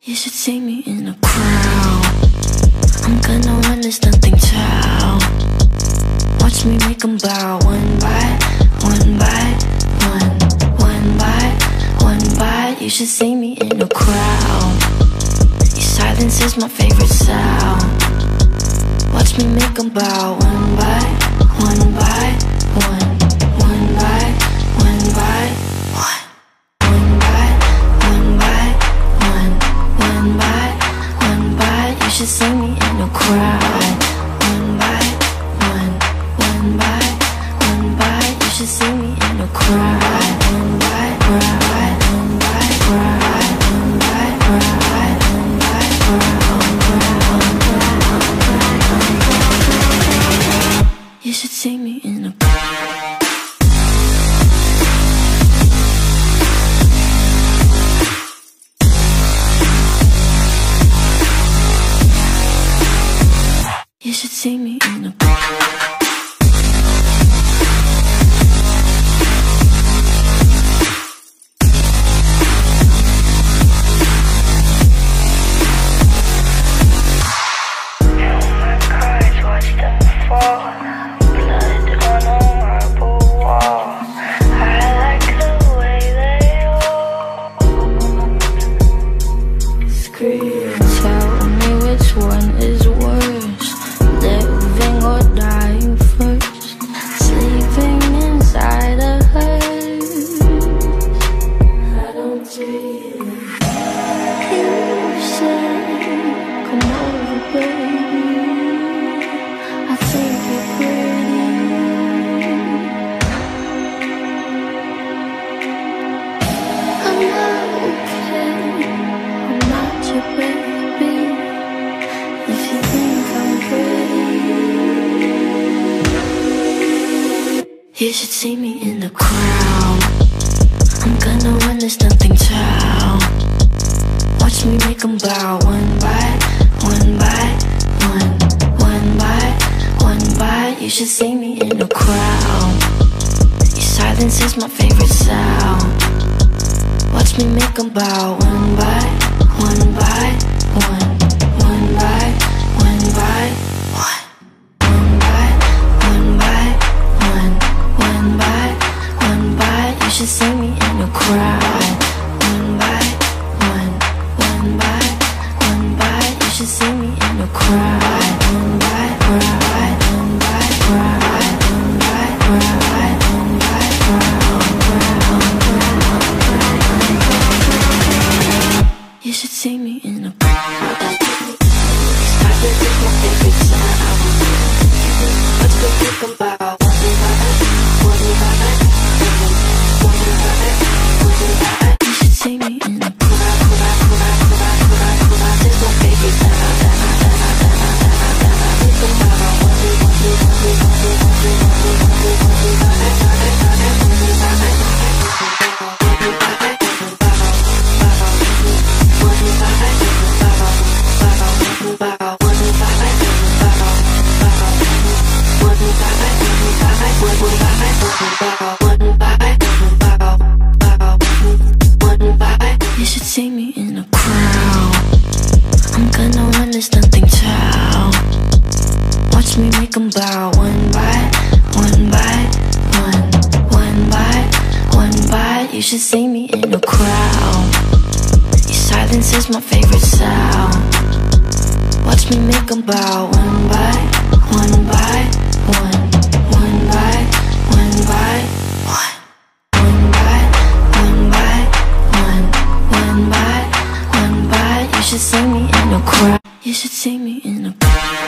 You should see me in a crowd. I'm gonna run this nothing town. Watch me make them bow. One by one by one. One by one by. You should see me in a crowd. Your silence is my favorite sound. Watch me make them bow. One by one by one. One by one by one. One by one by one. One by one by. You should see me in a crowd. One by one. One by one by. You should see me in a crowd. One by one by one by one by one by one by one by. You should see me in a crowd. You should see me in a You should see me in the crowd. I'm gonna run this nothing town. Watch me make them bow. One by one by one. One by one by. You should see me in the crowd. Your silence is my favorite sound. Watch me make them bow. One by one by one. One by one by one. One by one by one. One by one by. You should see me in a crowd. One by one. One by one by. You should see me in a crowd. One by one by one by one by one by one by you should see me in a crowd. Silence is my favorite sound. Let's go think about you should see me in a crowd. This is my favorite sound. You should see me in a crowd. I'm gonna run this nothing town. Watch me make them bow. One by one by one. One by one by. You should see me in a crowd. Your silence is my favorite sound. Watch me make them bow. One by one by one. One by one by one. One by one by one. One by one by. You should see me in a crowd. You should see me in a crowd.